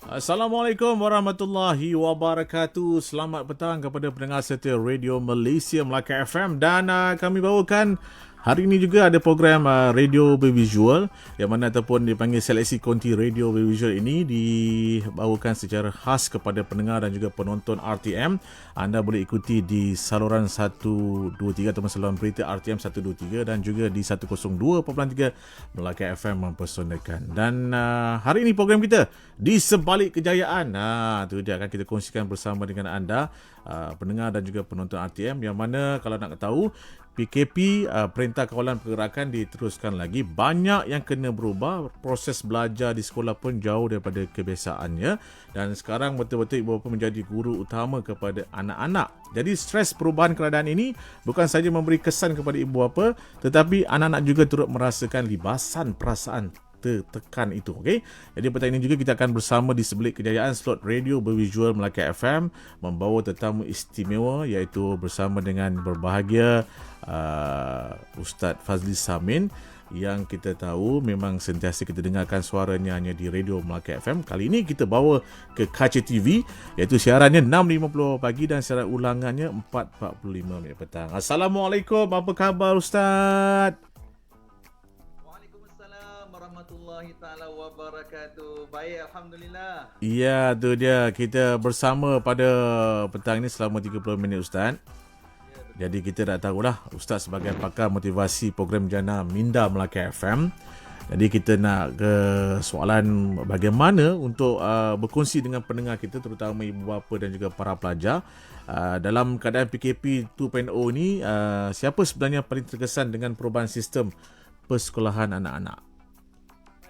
Assalamualaikum warahmatullahi wabarakatuh. Selamat petang kepada pendengar setia Radio Malaysia Melaka FM dan kami bawakan hari ini juga ada program Radio Bervisual yang mana ataupun dipanggil seleksi konti Radio Bervisual ini dibawakan secara khas kepada pendengar dan juga penonton RTM. Anda boleh ikuti di saluran 123 atau saluran berita RTM 123 dan juga di 102.3 Melaka FM mempersonakan. Dan hari ini program kita di sebalik kejayaan. Itu dia akan kita kongsikan bersama dengan anda pendengar dan juga penonton RTM, yang mana kalau nak tahu PKP Perintah Kawalan Pergerakan diteruskan lagi. Banyak yang kena berubah. Proses belajar di sekolah pun jauh daripada kebiasaannya. Dan sekarang betul-betul ibu bapa menjadi guru utama kepada anak-anak. Jadi stres perubahan keadaan ini bukan saja memberi kesan kepada ibu bapa, tetapi anak-anak juga turut merasakan libasan perasaan tertekan itu. Okey. Jadi petang ini juga kita akan bersama di sebelik kejayaan slot Radio Bervisual Melaka FM membawa tetamu istimewa, iaitu bersama dengan berbahagia Ustaz Fazli Samin, yang kita tahu memang sentiasa kita dengarkan suaranya hanya di Radio Melaka FM. Kali ini kita bawa ke Kaca TV, iaitu siarannya 6.50 pagi dan siaran ulangannya 4.45 petang. Assalamualaikum, apa khabar Ustaz? Warahmatullahi taala wabarakatuh. Baik, alhamdulillah. Ya, tu dia. Kita bersama pada petang ini selama 30 minit Ustaz. Jadi kita dah tahulah Ustaz sebagai pakar motivasi program jana Minda Melaka FM. Jadi kita nak ke soalan bagaimana untuk berkongsi dengan pendengar kita, terutama ibu bapa dan juga para pelajar. Dalam keadaan PKP 2.0 ni, siapa sebenarnya paling terkesan dengan perubahan sistem persekolahan anak-anak?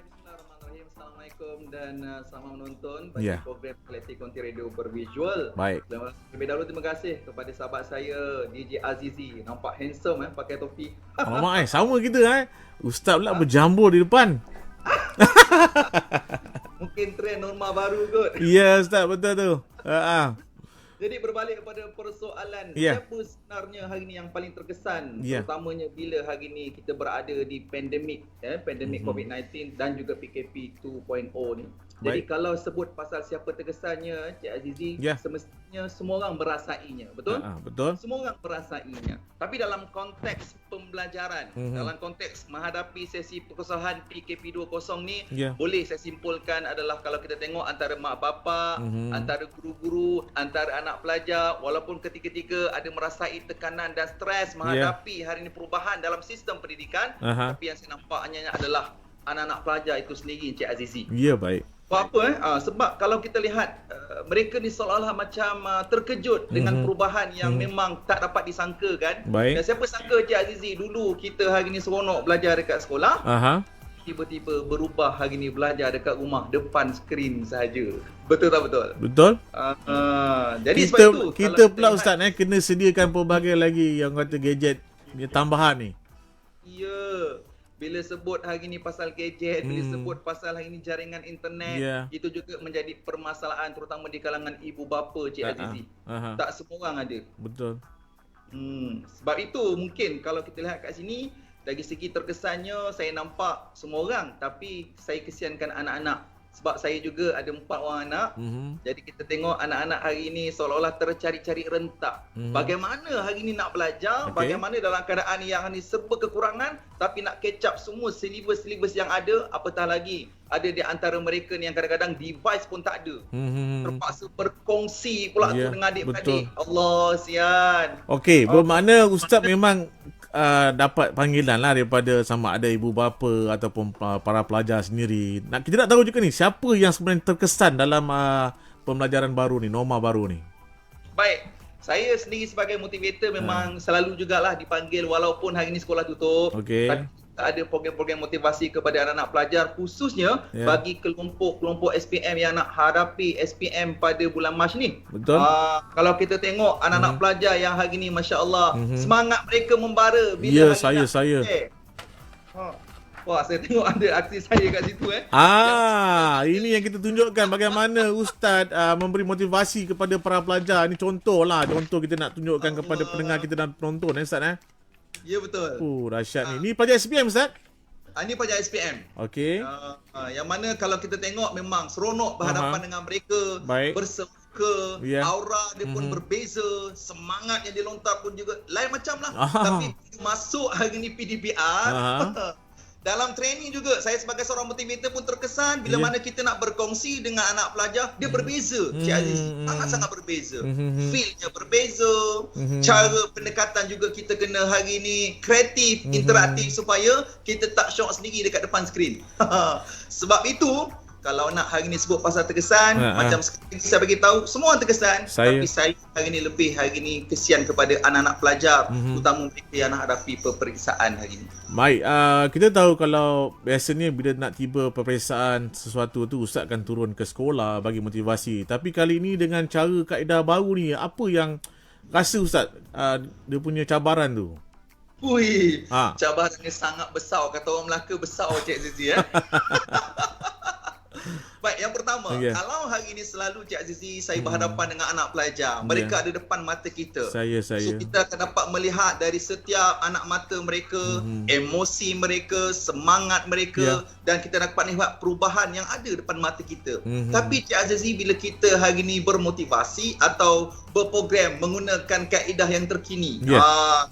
Bismillahirrahmanirrahim. Assalamualaikum dan selamat menonton bagi program Seleksi Konti Radio Bervisual. Baik. Lebih dahulu terima kasih kepada sahabat saya DJ Azizi. Nampak handsome pakai topi. Alamak sama kita Ustaz pula berjambur di depan. Mungkin trend norma baru kot. Ya Ustaz, betul tu. Jadi berbalik kepada persoalan, siapa sebenarnya hari ini yang paling terkesan, terutamanya bila hari ini kita berada di pandemik COVID-19 dan juga PKP 2.0 ni. Jadi kalau sebut pasal siapa terkesannya, Cik Azizi, semestinya semua orang merasainya, betul? Betul. Semua orang merasainya. Tapi dalam konteks pembelajaran, dalam konteks menghadapi sesi perkosaan PKP 2.0 ni, boleh saya simpulkan adalah kalau kita tengok antara mak bapa, antara guru-guru, antara anak pelajar, walaupun ketika-ketika ada merasai tekanan dan stres menghadapi hari ini perubahan dalam sistem pendidikan, tapi yang saya nampaknya adalah anak-anak pelajar itu sendiri, Encik Azizi. Ya, baik. Sebab kalau kita lihat mereka ni seolah-olah macam terkejut dengan perubahan yang memang tak dapat disangkakan. Dan siapa sangka, Encik Azizi, dulu kita hari ni seronok belajar dekat sekolah, tiba-tiba berubah hari ni belajar dekat rumah depan skrin sahaja. Betul tak betul? Betul. Jadi kita, sebab itu kita pula Ustaz kena sediakan pelbagai lagi yang kata gadget tambahan ni. Ya. Bila sebut hari ni pasal gadget, bila sebut pasal hari ni jaringan internet, itu juga menjadi permasalahan terutama di kalangan ibu bapa, Cik Azizi. Tak semua orang ada. Betul. Sebab itu mungkin kalau kita lihat kat sini, dari segi terkesannya saya nampak semua orang, tapi saya kesiankan anak-anak. Sebab saya juga ada 4 orang anak. Jadi kita tengok anak-anak hari ini seolah-olah tercari-cari rentak. Bagaimana hari ini nak belajar, bagaimana dalam keadaan yang ini serba kekurangan, tapi nak catch up semua silibus-silibus yang ada, apatah lagi ada di antara mereka ni yang kadang-kadang device pun tak ada. Terpaksa berkongsi pula tu dengan adik-beradik. Allah, sian. Okey, bermakna Ustaz memang dapat panggilan lah daripada sama ada ibu bapa ataupun para pelajar sendiri. Kita nak tahu juga ni, siapa yang sebenarnya terkesan dalam pembelajaran baru ni, norma baru ni? Baik, saya sendiri sebagai motivator memang selalu jugalah dipanggil walaupun hari ni sekolah tutup. Tapi ada program-program motivasi kepada anak-anak pelajar, khususnya bagi kelompok-kelompok SPM yang nak hadapi SPM pada bulan Mac ni. Betul. Kalau kita tengok anak-anak pelajar yang hari ni, Masya Allah, semangat mereka membara. Bila saya. Wah, saya tengok ada aksi saya kat situ. Ini yang kita tunjukkan bagaimana Ustaz memberi motivasi kepada para pelajar. Ini contoh kita nak tunjukkan kepada pendengar kita dan penonton, Ustaz. Ya, betul. Dahsyat ni. Ni pelajar SPM, Ustaz? Ini pelajar SPM. Okey. Yang mana kalau kita tengok memang seronok berhadapan dengan mereka. Baik. Bersuka, aura dia pun berbeza, semangat yang dilontar pun juga lain macam lah. Tapi masuk hari ni PDPR, dalam training juga saya sebagai seorang motivator pun terkesan bila mana kita nak berkongsi dengan anak pelajar, dia berbeza. Cik Aziz, sangat-sangat berbeza. Feel-nya berbeza, cara pendekatan juga kita kena hari ni kreatif, interaktif supaya kita tak syok sendiri dekat depan skrin. Sebab itu kalau nak hari ni sebut pasal terkesan, macam saya bagi tahu semua orang terkesan, tapi saya hari ni kesian kepada anak-anak pelajar, terutama mereka yang nak hadapi peperiksaan hari ni. Baik, kita tahu kalau biasanya bila nak tiba peperiksaan sesuatu tu Ustaz akan turun ke sekolah bagi motivasi. Tapi kali ini dengan cara kaedah baru ni, apa yang rasa Ustaz dia punya cabaran tu? Cabarannya sangat besar, kata orang Melaka besar Cik Azizi Baik, yang pertama, kalau hari ini selalu Cik Azizi saya berhadapan dengan anak pelajar, mereka ada depan mata kita. So kita akan dapat melihat dari setiap anak mata mereka, emosi mereka, semangat mereka, dan kita dapat lihat perubahan yang ada depan mata kita. Tapi Cik Azizi, bila kita hari ini bermotivasi atau berprogram menggunakan kaedah yang terkini,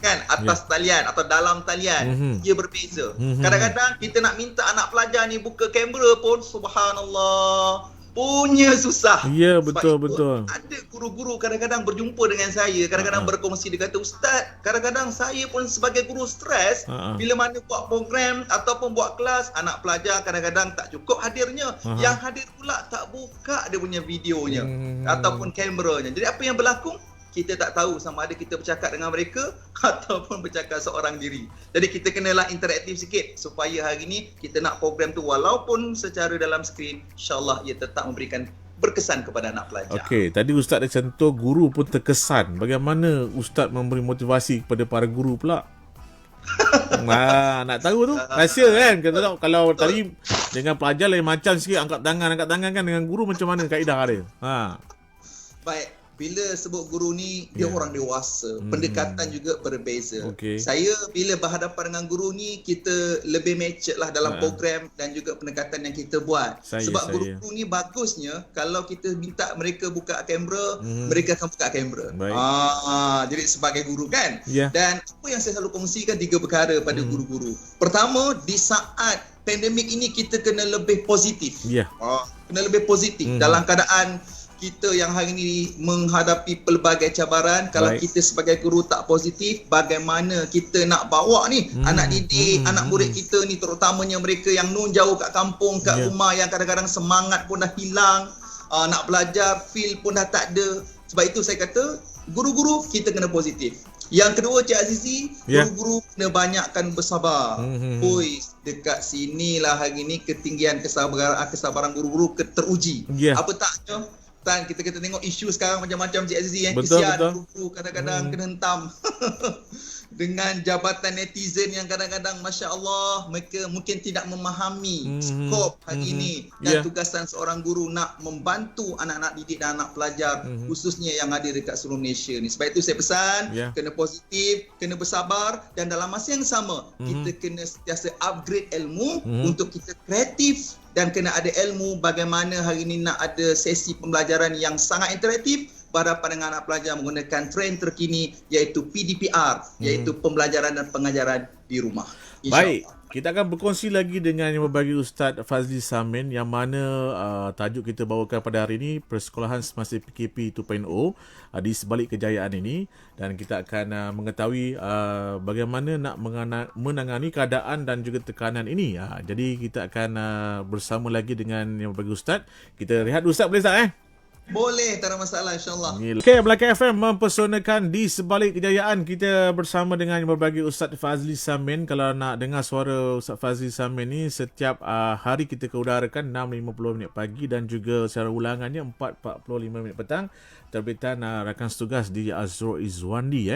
kan, atas talian atau dalam talian, ia berbeza. Kadang-kadang kita nak minta anak pelajar ni buka kamera pun subhanallah punya susah. Ya, betul. Ada guru-guru kadang-kadang berjumpa dengan saya, kadang-kadang berkongsi, dia kata, Ustaz, kadang-kadang saya pun sebagai guru stres bila mana buat program ataupun buat kelas, anak pelajar kadang-kadang tak cukup hadirnya. Yang hadir pula tak buka dia punya videonya ataupun kameranya. Jadi apa yang berlaku? Kita tak tahu sama ada kita bercakap dengan mereka ataupun bercakap seorang diri. Jadi kita kenalah interaktif sikit supaya hari ni kita nak program tu walaupun secara dalam skrin, insyaAllah ia tetap memberikan berkesan kepada anak pelajar. Okey, tadi Ustaz dah contoh guru pun terkesan. Bagaimana Ustaz memberi motivasi kepada para guru pula? Nak tahu tu rahsia kan. Kalau tadi dengan pelajar lain macam sikit, angkat tangan kan, dengan guru macam mana kaedah dia? Baik, bila sebut guru ni, dia orang dewasa, pendekatan juga berbeza. Saya bila berhadapan dengan guru ni, kita lebih mature lah dalam program dan juga pendekatan yang kita buat. Sebab guru-guru ni bagusnya kalau kita minta mereka buka kamera, mereka akan buka kamera. Jadi sebagai guru kan. Dan apa yang saya selalu kongsikan 3 perkara pada guru-guru. Pertama, di saat pandemik ini kita kena lebih positif. Kena lebih positif dalam keadaan kita yang hari ini menghadapi pelbagai cabaran. Kalau kita sebagai guru tak positif, bagaimana kita nak bawa ni anak didik, anak murid kita ni, terutamanya mereka yang nun jauh kat kampung, kat rumah, yang kadang-kadang semangat pun dah hilang, nak belajar feel pun dah tak ada. Sebab itu saya kata guru-guru kita kena positif. Yang kedua Cik Azizi, guru-guru kena banyakkan bersabar. Dekat sinilah hari ni ketinggian kesabaran guru-guru teruji. Apa taknya? Kita tengok isu sekarang macam-macam Cik Azizi, kesian guru kadang-kadang kena hentam dengan jabatan netizen yang kadang-kadang Masya Allah mereka mungkin tidak memahami skop hari ini dan tugasan seorang guru nak membantu anak-anak didik dan anak pelajar khususnya yang ada dekat seluruh Malaysia ni. Sebab itu saya pesan, kena positif, kena bersabar, dan dalam masa yang sama kita kena sentiasa upgrade ilmu untuk kita kreatif, dan kena ada ilmu bagaimana hari ini nak ada sesi pembelajaran yang sangat interaktif berhadapan dengan anak pelajar menggunakan trend terkini, iaitu PDPR, iaitu pembelajaran dan pengajaran di rumah. Baik, kita akan berkongsi lagi dengan yang berbagi Ustaz Fazli Samin, yang mana tajuk kita bawakan pada hari ini, Persekolahan Semasa PKP 2.0 di sebalik kejayaan ini, dan kita akan mengetahui bagaimana nak menangani keadaan dan juga tekanan ini. Jadi kita akan bersama lagi dengan yang berbagi Ustaz. Kita rehat dulu Ustaz, boleh Ustaz Boleh, tak ada masalah, insyaAllah. Okay, Melaka FM mempersonakan di sebalik kejayaan. Kita bersama dengan yang berbagi Ustaz Fazli Samin. Kalau nak dengar suara Ustaz Fazli Samin ni, setiap hari kita keudarakan 6.50 pagi dan juga secara ulangannya 4.45 petang. Terbitan rakan setugas di Azro Izwandi.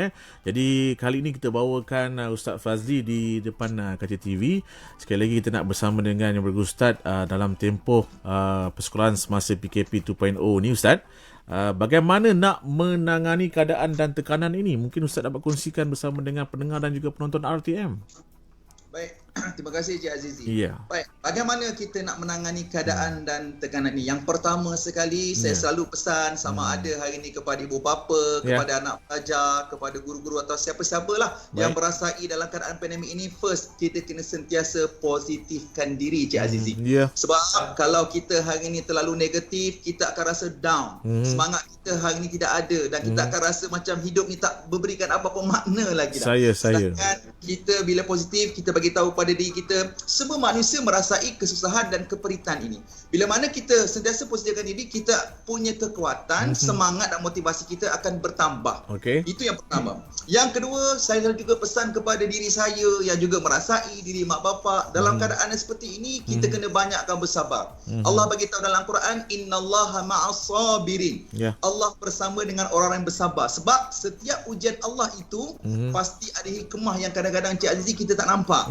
Jadi kali ini kita bawakan Ustaz Fazli di depan kaca TV. Sekali lagi kita nak bersama dengan yang berbagi Ustaz dalam tempoh persekolahan semasa PKP 2.0 ni Ustaz. Bagaimana nak menangani keadaan dan tekanan ini? Mungkin Ustaz dapat kongsikan bersama dengan pendengar dan juga penonton RTM. Baik. Terima kasih Cik Azizi. Ya. Baik, bagaimana kita nak menangani keadaan dan tekanan ini? Yang pertama sekali, saya selalu pesan sama ada hari ini kepada ibu bapa, kepada anak pelajar, kepada guru-guru atau siapa-siapalah yang merasai dalam keadaan pandemik ini, first kita kena sentiasa positifkan diri Cik Azizi. Sebab kalau kita hari ini terlalu negatif, kita akan rasa down. Semangat kita hari ini tidak ada dan kita akan rasa macam hidup ni tak memberikan apa-apa makna lagi dah. Sedangkan kita bila positif, kita bagi tahu pada diri kita, semua manusia merasai kesusahan dan keperitan ini. Bila mana kita sentiasa positifkan diri, kita punya kekuatan, semangat dan motivasi kita akan bertambah. Itu yang pertama. Yang kedua, saya juga pesan kepada diri saya yang juga merasai diri mak bapak dalam keadaan seperti ini, kita kena banyakkan bersabar. Allah bagi tahu dalam Quran, innallaha ma'as sabirin. Allah bersama dengan orang yang bersabar. Sebab setiap ujian Allah itu pasti ada hikmah yang kadang-kadang Cik Azizi kita tak nampak.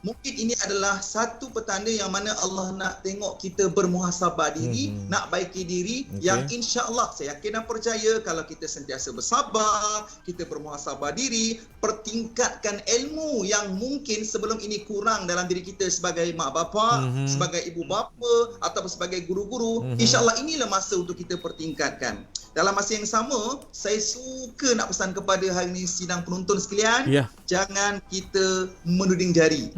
Mungkin ini adalah satu petanda yang mana Allah nak tengok kita bermuhasabah diri, nak baiki diri, yang insya-Allah saya yakin dan percaya kalau kita sentiasa bersabar, kita bermuhasabah diri, pertingkatkan ilmu yang mungkin sebelum ini kurang dalam diri kita sebagai mak bapa, sebagai ibu bapa atau sebagai guru-guru, insya-Allah inilah masa untuk kita pertingkatkan. Dalam masa yang sama, saya suka nak pesan kepada hari ini sidang penonton sekalian, jangan kita menuding jari.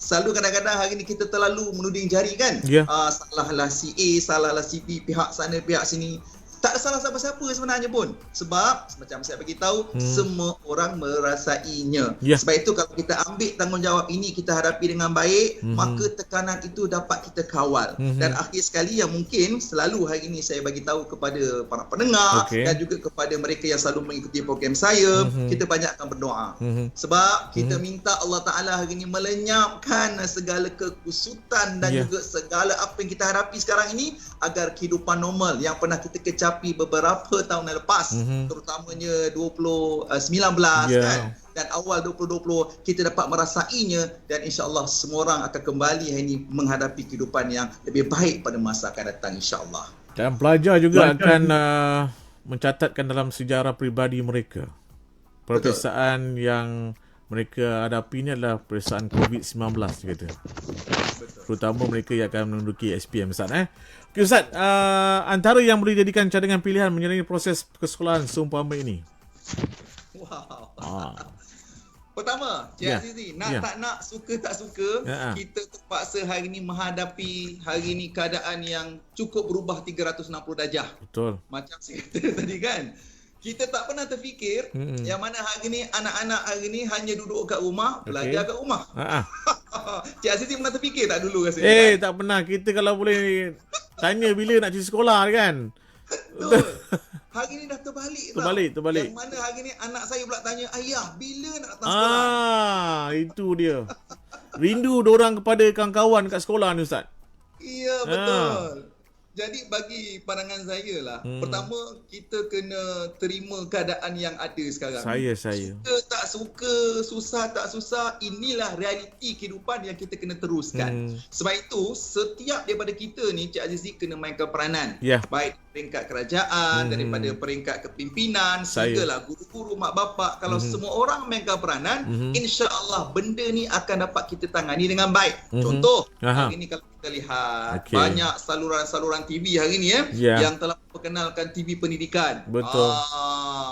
Selalu kadang-kadang hari ni kita terlalu menuding jari kan. Salahlah si A, salahlah si B, pihak sana, pihak sini. Tak ada salah siapa-siapa sebenarnya pun. Sebab macam saya bagi tahu, semua orang merasainya. Sebab itu kalau kita ambil tanggungjawab ini, kita hadapi dengan baik, maka tekanan itu dapat kita kawal. Dan akhir sekali yang mungkin selalu hari ini saya bagi tahu kepada para pendengar dan juga kepada mereka yang selalu mengikuti program saya, kita banyakkan berdoa. Sebab kita minta Allah Ta'ala hari ini melenyapkan segala kekusutan dan juga segala apa yang kita hadapi sekarang ini, agar kehidupan normal yang pernah kita kecapi beberapa tahun lepas, terutamanya 2019 kan, dan awal 2020 kita dapat merasainya, dan insya-Allah semua orang akan kembali hari ini menghadapi kehidupan yang lebih baik pada masa akan datang insya-Allah. Dan pelajar juga akan mencatatkan dalam sejarah peribadi mereka peperiksaan yang mereka hadapi ni adalah peperiksaan COVID-19 kata. Terutama mereka yang akan menduduki SPM Ustaz. Okey Ustaz, antara yang boleh jadikan cadangan pilihan menjalani proses kesekolahan seumpama ini. Pertama, Cik Azizi, tak nak, suka tak suka, kita terpaksa hari ini menghadapi hari ini keadaan yang cukup berubah 360 darjah. Betul. Macam saya kata tadi kan. Kita tak pernah terfikir yang mana hari ni anak-anak hari ni hanya duduk kat rumah, belajar kat rumah. Cik Azizi pernah terfikir tak dulu rasa? Tak pernah. Kita kalau boleh tanya bila nak cuti sekolah kan. Betul. Hari ni dah terbalik. Terbalik. Yang mana hari ni anak saya pula tanya, ayah bila nak datang sekolah? Itu dia. Rindu diorang kepada kawan-kawan kat sekolah ni Ustaz. Ya, betul. Jadi bagi pandangan saya lah, pertama kita kena terima keadaan yang ada sekarang. Saya. Suka tak suka, susah tak susah, inilah realiti kehidupan yang kita kena teruskan. Sebab itu, setiap daripada kita ni, Cik Azizi kena mainkan peranan. Baik peringkat kerajaan, daripada peringkat kepimpinan, sehinggalah guru-guru, mak bapak. Kalau semua orang mainkan peranan, insya-Allah benda ni akan dapat kita tangani dengan baik. Contoh, hari ni kalau kita lihat banyak saluran-saluran TV hari ni yang telah memperkenalkan TV pendidikan. Betul.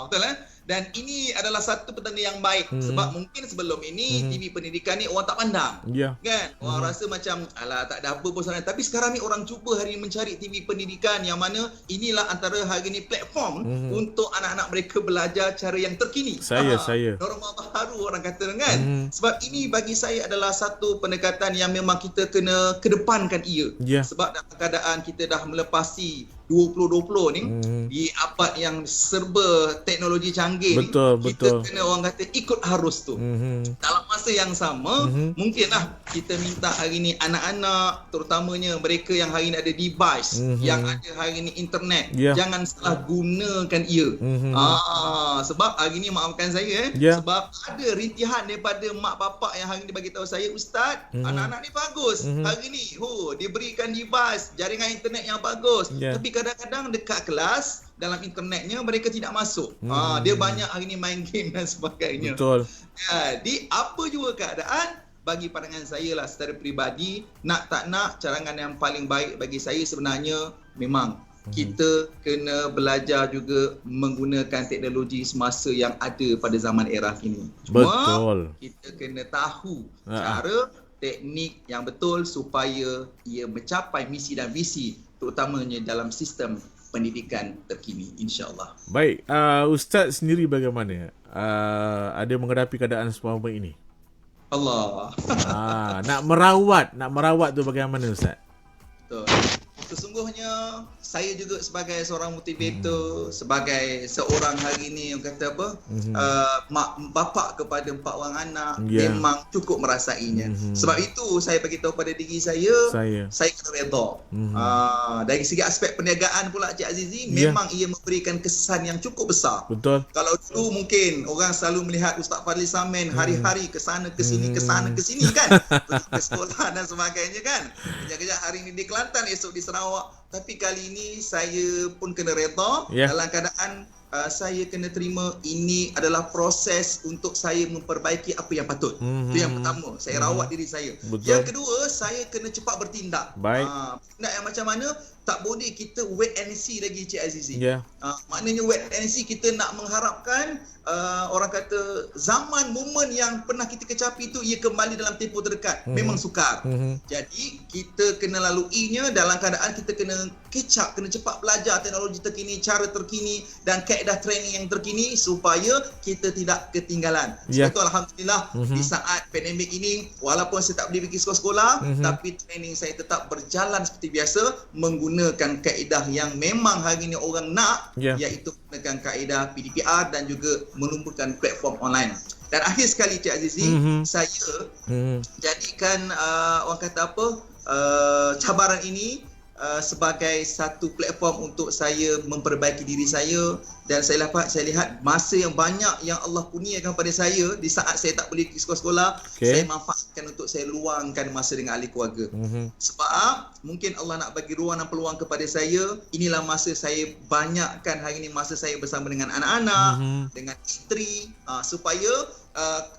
Betul Dan ini adalah satu petanda yang baik. Sebab mungkin sebelum ini TV pendidikan ni orang tak pandang. Kan? Orang rasa macam alah tak ada apa pun sangat. Tapi sekarang ni orang cuba hari ni mencari TV pendidikan yang mana inilah antara hari ni platform untuk anak-anak mereka belajar cara yang terkini. Saya. Norma baru orang kata kan. Sebab ini bagi saya adalah satu pendekatan yang memang kita kena kedepankan ia. Sebab dalam keadaan kita dah melepasi 2020 ni, di abad yang serba teknologi canggih betul. Kita kena orang kata ikut arus tu. Dalam masa yang sama, mungkinlah kita minta hari ni anak-anak, terutamanya mereka yang hari ni ada device, yang ada hari ni internet, jangan salah gunakan ia. Sebab hari ni maafkan saya sebab ada rintihan daripada mak bapak yang hari ni bagi tahu saya, Ustaz, anak-anak ni bagus. Hari ni dia berikan device, jaringan internet yang bagus. Tapi kadang-kadang dekat kelas, dalam internetnya mereka tidak masuk. Dia banyak hari ni main game dan sebagainya. Betul. Jadi apa juga keadaan, bagi pandangan saya lah secara peribadi, nak tak nak, carangan yang paling baik bagi saya sebenarnya memang kita kena belajar juga menggunakan teknologi semasa yang ada pada zaman era kini. Cuma kita kena tahu cara, teknik yang betul supaya ia mencapai misi dan visi, terutamanya dalam sistem pendidikan terkini, insya-Allah. Baik, Ustaz sendiri bagaimana? Ada menghadapi keadaan semacam ini? Allah. Nak merawat tu bagaimana, Ustaz? Betul. Sesungguhnya saya juga sebagai seorang motivator, sebagai seorang hari ni yang kata apa, mak bapak kepada 4 orang anak, memang cukup merasainya. Sebab itu saya bagi tahu pada diri saya kena redha. Dari segi aspek perniagaan pula Cik Azizi, memang ia memberikan kesan yang cukup besar. Betul. Kalau dulu mungkin orang selalu melihat Ustaz Fadli Samin hari-hari ke sana ke sini kan, pergi ke sekolah dan sebagainya kan. Kejap-kejap hari ni di Kelantan, esok di Sarawak. Tapi kali ini saya pun kena redha dalam keadaan saya kena terima ini adalah proses untuk saya memperbaiki apa yang patut. Itu yang pertama, saya rawat diri saya. Betul. Yang kedua, saya kena cepat bertindak. Bertindak yang macam mana? Tak boleh kita wait and see lagi Cik Azizi. Maknanya wait and see, kita nak mengharapkan orang kata zaman momen yang pernah kita kecapi itu ia kembali dalam tempoh terdekat. Memang sukar. Jadi kita kena laluinya dalam keadaan kita kena catch up, kena cepat belajar teknologi terkini, cara terkini dan kaedah training yang terkini supaya kita tidak ketinggalan. Sebab itu alhamdulillah di saat pandemik ini, walaupun saya tak boleh pergi sekolah, tapi training saya tetap berjalan seperti biasa menggunakan kaedah yang memang hari ini orang nak, iaitu menggunakan kaedah PDPR dan juga menumbuhkan platform online. Dan akhir sekali Cik Azizi, saya jadikan orang kata apa, cabaran ini sebagai satu platform untuk saya memperbaiki diri saya. Dan saya lihat masa yang banyak yang Allah kurniakan pada saya di saat saya tak boleh pergi sekolah, saya manfaatkan untuk saya luangkan masa dengan ahli keluarga. Sebab mungkin Allah nak bagi ruang dan peluang kepada saya. Inilah masa saya banyakkan hari ini, masa saya bersama dengan anak-anak, dengan isteri, supaya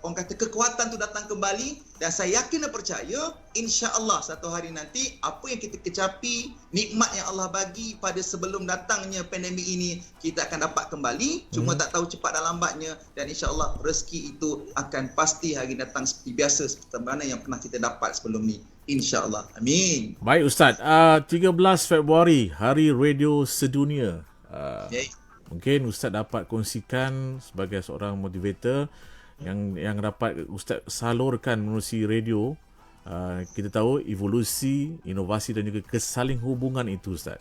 orang kata kekuatan tu datang kembali. Dan saya yakin dan percaya, insya-Allah satu hari nanti apa yang kita kecapi, nikmat yang Allah bagi pada sebelum datangnya pandemik ini, kita akan dapat kembali. Cuma tak tahu cepat dan lambatnya. Dan insya-Allah rezeki itu akan pasti hari datang seperti biasa, seperti mana yang pernah kita dapat sebelum ni, insya-Allah. Amin. Baik Ustaz, 13 Februari Hari Radio Sedunia. Mungkin Ustaz dapat kongsikan sebagai seorang motivator yang dapat Ustaz salurkan melalui radio. Kita tahu evolusi, inovasi dan juga kesaling hubungan itu, Ustaz.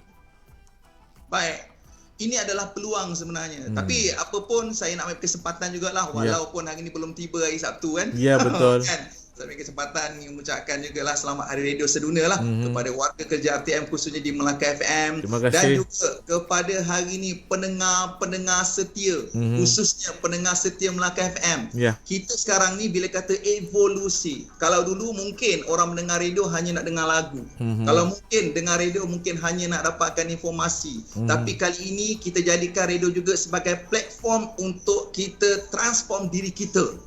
Baik. Ini adalah peluang sebenarnya. Tapi apapun saya nak ambil kesempatan jugalah, walaupun hari ini belum tiba hari Sabtu kan. Ya, betul. Kan? Saya ambil kesempatan mengucapkan jugalah selamat Hari Radio Sedunia lah kepada warga kerja RTM khususnya di Melaka FM. Terima kasih. Dan juga kepada hari ini pendengar-pendengar setia, khususnya pendengar setia Melaka FM. Kita sekarang ni bila kata evolusi, kalau dulu mungkin orang mendengar radio hanya nak dengar lagu. Kalau mungkin dengar radio mungkin hanya nak dapatkan informasi. Tapi kali ini kita jadikan radio juga sebagai platform untuk kita transform diri kita.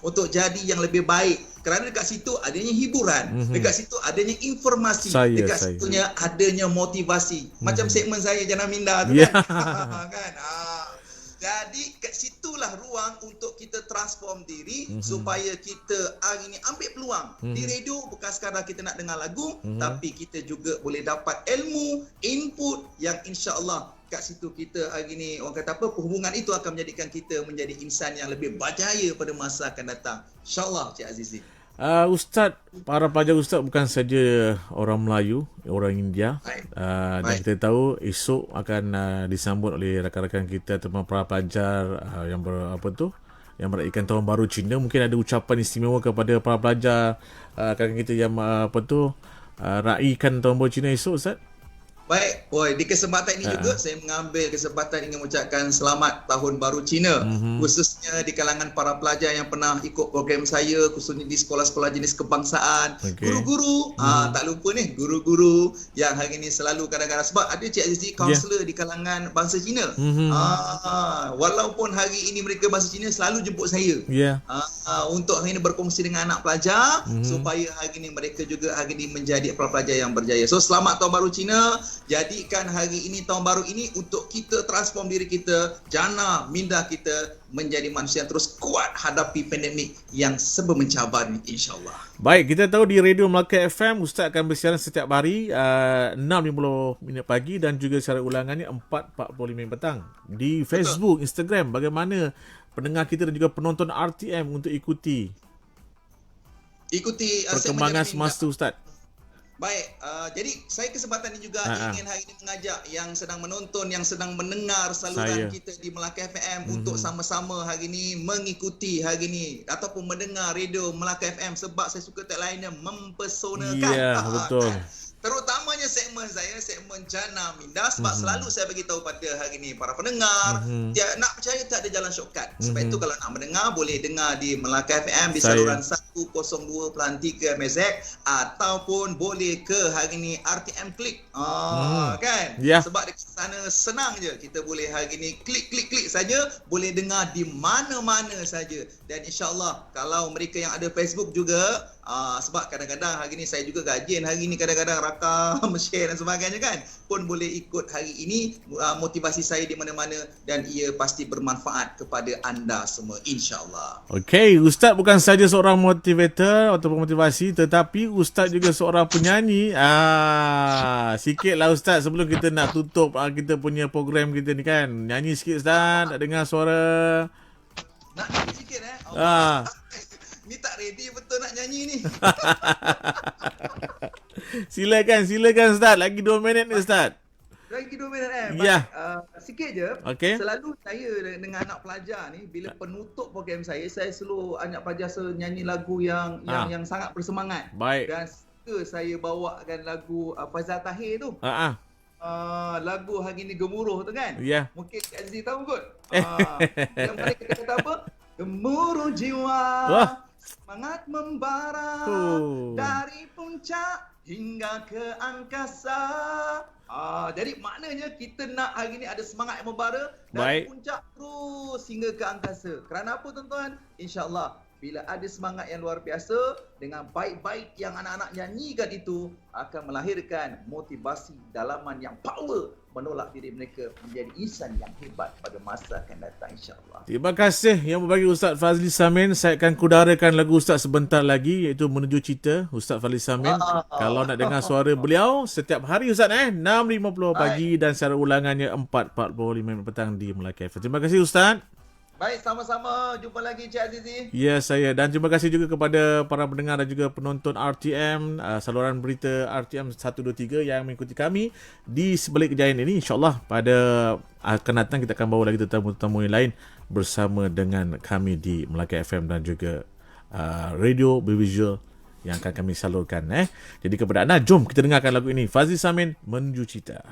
Untuk jadi yang lebih baik. Kerana dekat situ adanya hiburan, dekat situ adanya informasi, dekat situnya adanya motivasi. Macam segmen saya Jana Minda tu kan. Jadi kat situlah ruang untuk kita transform diri supaya kita hari ni ambil peluang. Di radio bukan sekadar kita nak dengar lagu, tapi kita juga boleh dapat ilmu, input yang insya-Allah kat situ kita hari ni orang kata apa, perhubungan itu akan menjadikan kita menjadi insan yang lebih berjaya pada masa akan datang. InsyaAllah Cik Azizi. Ustaz, para pelajar Ustaz bukan saja orang Melayu, orang India. Dan kita tahu esok akan disambut oleh rakan-rakan kita ataupun para pelajar yang yang meraihkan Tahun Baru Cina. Mungkin ada ucapan istimewa kepada para pelajar rakan kita yang raihkan Tahun Baru Cina esok, Ustaz? Baik, di kesempatan ini juga saya mengambil kesempatan ingin mengucapkan selamat Tahun Baru Cina, khususnya di kalangan para pelajar yang pernah ikut program saya, khususnya di sekolah-sekolah jenis kebangsaan, guru-guru, tak lupa nih, guru-guru yang hari ini selalu kadang-kadang, sebab ada Cik Azizi kaunselor di kalangan bangsa Cina. Walaupun hari ini mereka bangsa Cina selalu jemput saya untuk hari ini berkongsi dengan anak pelajar, supaya hari ini mereka juga hari ini menjadi para pelajar yang berjaya. So selamat Tahun Baru Cina. Jadikan hari ini, tahun baru ini, untuk kita transform diri kita, jana minda kita menjadi manusia yang terus kuat hadapi pandemik yang serba mencabar ni, insyaAllah. Baik, kita tahu di Radio Melaka FM, Ustaz akan bersiaran setiap hari 6.50 pagi dan juga secara ulangannya 4.45 petang. Di Facebook, Instagram, bagaimana pendengar kita dan juga penonton RTM untuk ikuti perkembangan semasa Ustaz? Baik, jadi saya kesempatan ini juga ingin hari ini mengajak yang sedang menonton, yang sedang mendengar saluran kita di Melaka FM untuk sama-sama hari ini mengikuti hari ini ataupun mendengar radio Melaka FM, sebab saya suka tagline-nya mempesonakan. Ya, betul. Terutamanya segmen saya, segmen Jana Minda, sebab selalu saya bagi tahu pada hari ini para pendengar, nak percaya tak ada jalan shortcut. Sebab itu kalau nak mendengar, boleh dengar di Melaka FM di saluran 102.3 MHz, ataupun boleh ke hari ini RTM Klik. Kan? Sebab dekat sana senang je, kita boleh hari ini klik saja, boleh dengar di mana-mana saja. Dan insya-Allah kalau mereka yang ada Facebook juga, sebab kadang-kadang hari ini saya juga gajian hari ini, kadang-kadang rakam, share dan sebagainya kan, pun boleh ikut hari ini motivasi saya di mana-mana, dan ia pasti bermanfaat kepada anda semua, insya-Allah. Okey, Ustaz bukan saja seorang motivator atau motivasi, tetapi Ustaz juga seorang penyanyi. Sikitlah Ustaz sebelum kita nak tutup kita punya program kita ni kan. Nyanyi sikit Ustaz, nak dengar suara. Nak nyanyi sikit Ni tak ready betul nak nyanyi ni. Silakan Ustaz. Lagi 2 minit ni Ustaz. Lagi 2 minit Ya. Sikit je. Okay. Selalu saya dengan anak pelajar ni, bila penutup program saya selalu anak pelajar nyanyi lagu yang sangat bersemangat. Baik. Dan saya bawakan lagu Faizal Tahir tu. Lagu hari ni Gemuruh tu kan. Mungkin Cik Azizi tahu kot. Yang mereka kata apa? Gemuruh jiwa, semangat membara dari puncak hingga ke angkasa. Jadi maknanya kita nak hari ni ada semangat yang membara dari puncak terus hingga ke angkasa. Kerana apa tuan-tuan? InsyaAllah bila ada semangat yang luar biasa dengan baik-baik yang anak-anak nyanyikan itu akan melahirkan motivasi dalaman yang power menolak diri mereka menjadi insan yang hebat pada masa akan datang, insya-Allah. Terima kasih yang berbagi Ustaz Fazli Samin. Saya akan kudarakan lagu Ustaz sebentar lagi, iaitu Menuju Cita Ustaz Fazli Samin. Kalau nak dengar suara beliau setiap hari Ustaz 6.50 pagi dan secara ulangannya 4.45 petang di Melaka FM. Terima kasih Ustaz. Baik, sama-sama. Jumpa lagi Cik Azizi. Ya, saya. Dan terima kasih juga kepada para pendengar dan juga penonton RTM, saluran berita RTM 123 yang mengikuti kami di sebalik kejayaan ini. InsyaAllah pada akan datang kita akan bawa lagi tetamu-tetamu yang lain bersama dengan kami di Melaka FM dan juga Radio Visual yang akan kami salurkan. Jadi kepada anda, jom kita dengarkan lagu ini. Fazli Samin, Menuju Cita.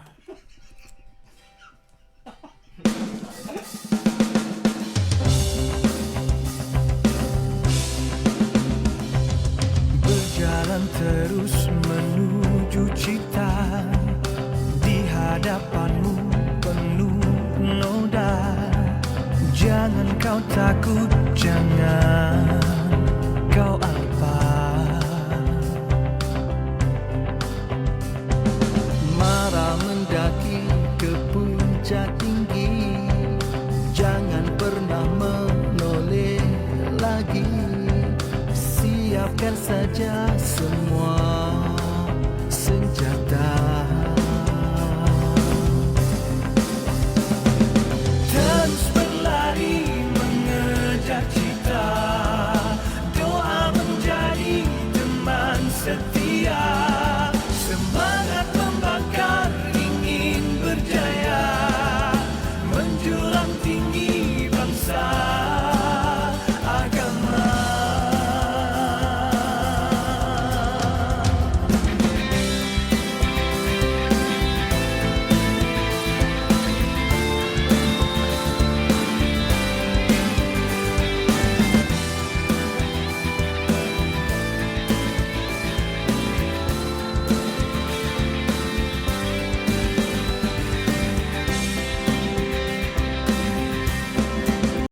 Jalan terus menuju cita, di hadapanmu penuh noda. Jangan kau takut, jangan kau apa. Marah mendaki ke puncak tinggi, jangan pernah menoleh lagi. Siapkan saja semua senjata.